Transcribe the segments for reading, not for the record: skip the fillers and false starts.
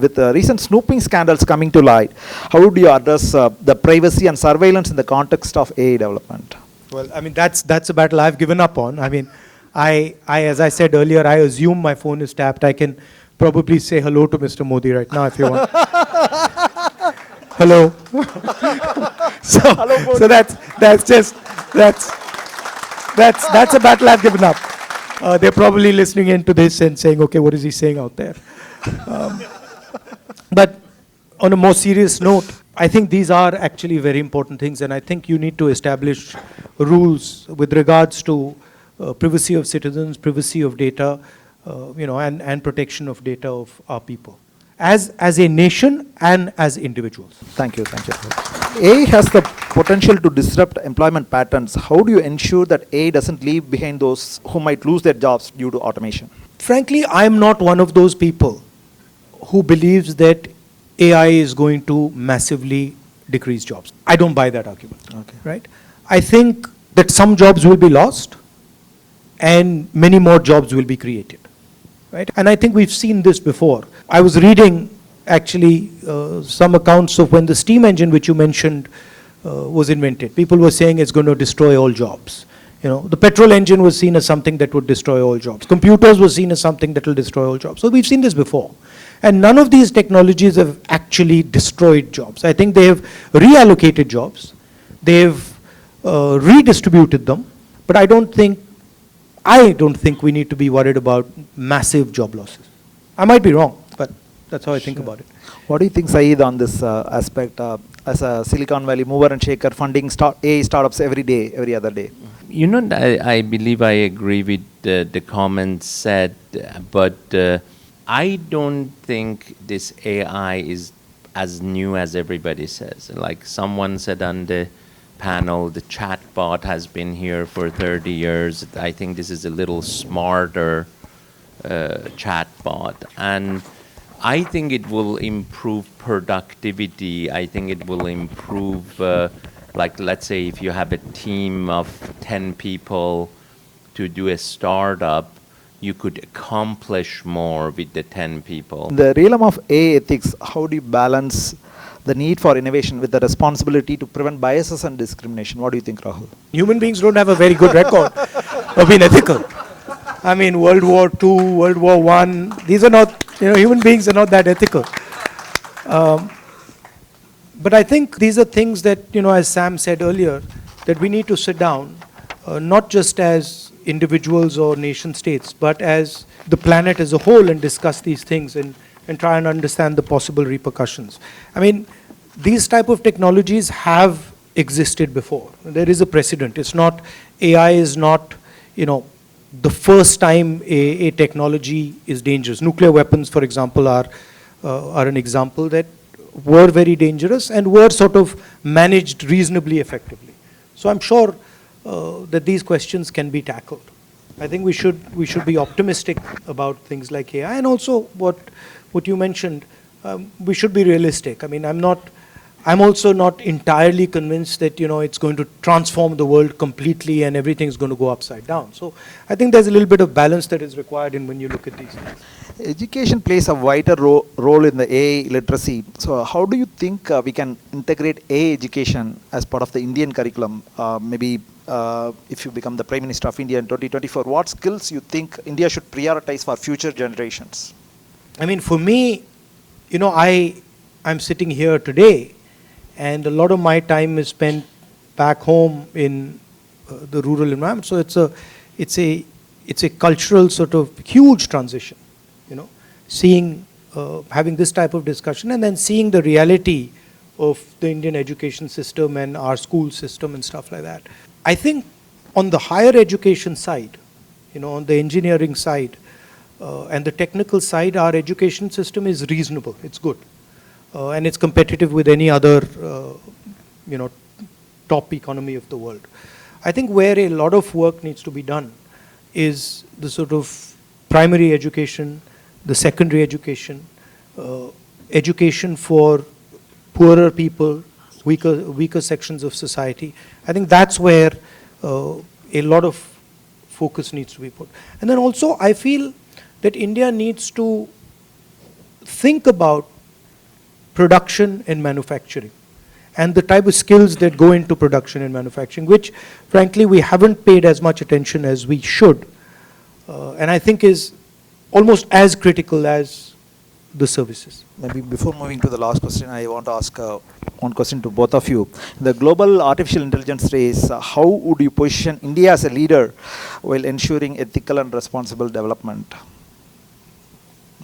with recent snooping scandals coming to light, how would you address the privacy and surveillance in the context of AI development? Well, I mean, that's a battle I've given up on. I mean, as I said earlier, I assume my phone is tapped. I can probably say hello to Mr. Modi right now if you want. Hello. So that's a battle I've given up. They're probably listening into this and saying, okay, what is he saying out there? But on a more serious note, I think these are actually very important things, and I think you need to establish rules with regards to privacy of citizens, privacy of data, and protection of data of our people, as a nation and as individuals. Thank you. AI has the potential to disrupt employment patterns. How do you ensure that AI doesn't leave behind those who might lose their jobs due to automation? Frankly, I'm not one of those people who believes that AI is going to massively decrease jobs. I don't buy that argument. Okay. Right? I think that some jobs will be lost and many more jobs will be created. Right? And I think we've seen this before. I was reading actually some accounts of when the steam engine, which you mentioned, was invented. People were saying it's going to destroy all jobs. The petrol engine was seen as something that would destroy all jobs. Computers were seen as something that will destroy all jobs. So we've seen this before. And none of these technologies have actually destroyed jobs. I think they have reallocated jobs. They've redistributed them. But I don't think we need to be worried about massive job losses. I might be wrong, but that's how I think about it. What do you think, Saeed, on this aspect as a Silicon Valley mover and shaker funding AI startups every day, every other day? I believe I agree with the comments said, but I don't think this AI is as new as everybody says. Like someone said on the panel, the chatbot has been here for 30 years. I think this is a little smarter chatbot. And I think it will improve productivity. I think it will improve, like let's say if you have a team of 10 people to do a startup, you could accomplish more with the 10 people. In the realm of AI ethics, how do you balance the need for innovation with the responsibility to prevent biases and discrimination? What do you think, Rahul? Human beings don't have a very good record of being ethical. I mean, World War II, World War I, these are not, human beings are not that ethical. But I think these are things that, as Sam said earlier, that we need to sit down, not just as individuals or nation states, but as the planet as a whole and discuss these things and try and understand the possible repercussions. I mean, these type of technologies have existed before. There is a precedent. It's not, AI is not, the first time a technology is dangerous. Nuclear weapons, for example, are an example that were very dangerous and were sort of managed reasonably effectively. So I'm sure that these questions can be tackled. I think we should be optimistic about things like AI, and also what you mentioned, we should be realistic. I mean, I'm also not entirely convinced that it's going to transform the world completely and everything's going to go upside down. So I think there's a little bit of balance that is required when you look at these things. Education plays a vital role in the AI literacy. So how do you think we can integrate AI education as part of the Indian curriculum? Maybe if you become the Prime Minister of India in 2024, what skills you think India should prioritize for future generations? I mean, for me, I'm sitting here today, and a lot of my time is spent back home in the rural environment. So it's a cultural sort of huge transition, seeing, having this type of discussion and then seeing the reality of the Indian education system and our school system and stuff like that. I think on the higher education side, on the engineering side and the technical side, our education system is reasonable. It's good. And it's competitive with any other, top economy of the world. I think where a lot of work needs to be done is the sort of primary education, the secondary education, education for poorer people, weaker sections of society. I think that's where a lot of focus needs to be put. And then also I feel that India needs to think about production and manufacturing, and the type of skills that go into production and manufacturing, which frankly we haven't paid as much attention as we should, and I think is almost as critical as the services. Maybe before moving to the last question, I want to ask one question to both of you. In the global artificial intelligence race, how would you position India as a leader while ensuring ethical and responsible development?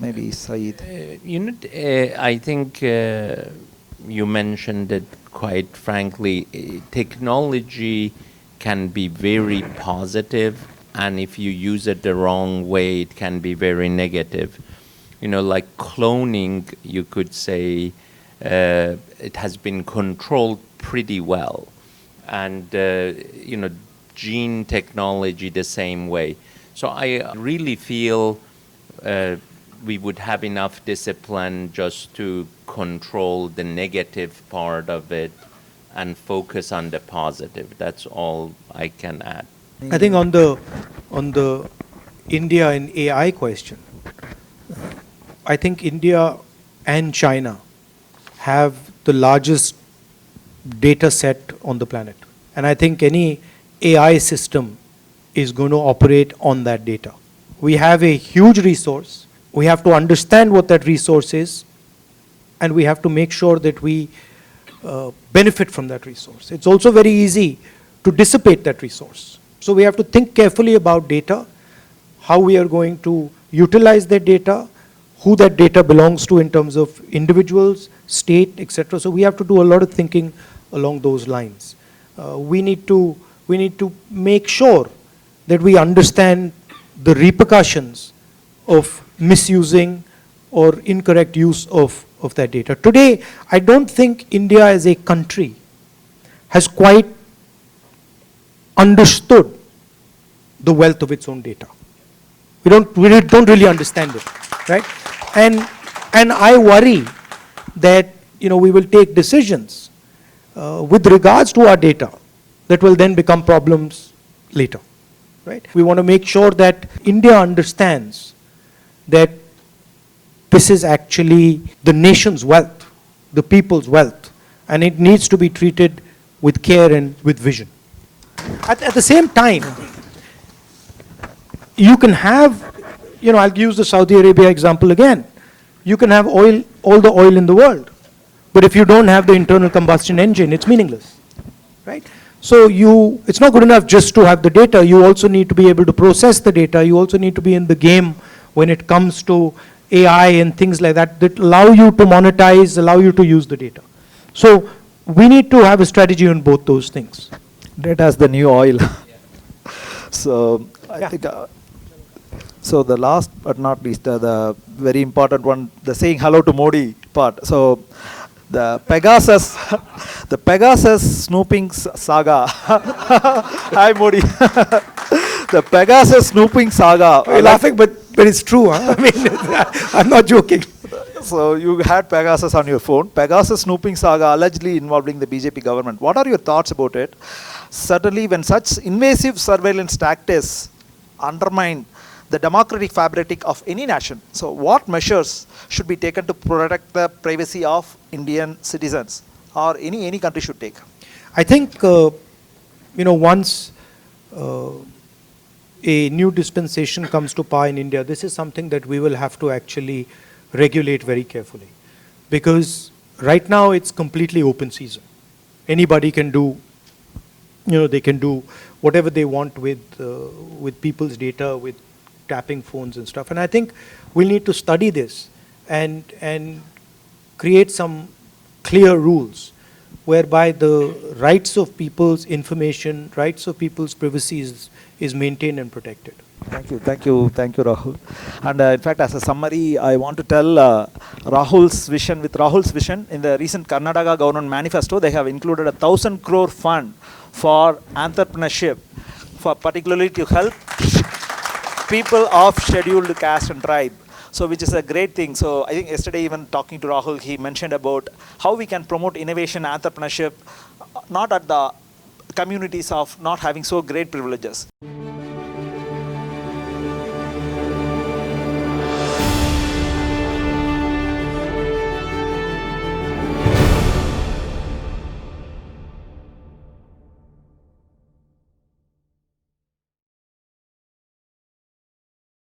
Maybe Saeed. I think you mentioned it quite frankly. Technology can be very positive, and if you use it the wrong way, it can be very negative. Like cloning, you could say it has been controlled pretty well. And, gene technology the same way. So I really feel we would have enough discipline just to control the negative part of it and focus on the positive. That's all I can add. I think on the India and AI question, I think India and China have the largest data set on the planet. And I think any AI system is going to operate on that data. We have a huge resource. We have to understand what that resource is, and we have to make sure that we benefit from that resource. It's also very easy to dissipate that resource. So we have to think carefully about data, how we are going to utilize that data, who that data belongs to in terms of individuals, state, etc. So we have to do a lot of thinking along those lines. We need to make sure that we understand the repercussions of misusing or incorrect use of that data. Today, I don't think India as a country has quite understood the wealth of its own data. We don't really understand it, right? And I worry that we will take decisions with regards to our data that will then become problems later, right? We want to make sure that India understands that this is actually the nation's wealth, the people's wealth, and it needs to be treated with care and with vision. At the same time, you can have, I'll use the Saudi Arabia example again. You can have oil, all the oil in the world, but if you don't have the internal combustion engine, it's meaningless, right? So it's not good enough just to have the data. You also need to be able to process the data. You also need to be in the game when it comes to AI and things like that allow you to monetize, allow you to use the data. So we need to have a strategy on both those things. Data as the new oil. So I think, so the last but not least, the very important one, the saying hello to Modi part. So the Pegasus snooping saga. Hi Modi. The Pegasus snooping saga. You're laughing, but it's true. Huh? I mean, I'm not joking. So you had Pegasus on your phone. Pegasus snooping saga allegedly involving the BJP government. What are your thoughts about it? Certainly when such invasive surveillance tactics undermine the democratic fabric of any nation. So what measures should be taken to protect the privacy of Indian citizens, or any country should take? I think, once a new dispensation comes to power in India, this is something that we will have to actually regulate very carefully. Because right now it's completely open season. Anybody can do, they can do whatever they want with people's data, with tapping phones and stuff. And I think we'll need to study this and create some clear rules whereby the rights of people's information, rights of people's privacy is maintained and protected. Thank you, Rahul. And in fact, as a summary, I want to tell Rahul's vision. With Rahul's vision, in the recent Karnataka government manifesto, they have included 1,000 crore fund for entrepreneurship, for particularly to help people of scheduled caste and tribe. So which is a great thing. So I think yesterday even talking to Rahul, he mentioned about how we can promote innovation, entrepreneurship, not at the communities of not having so great privileges.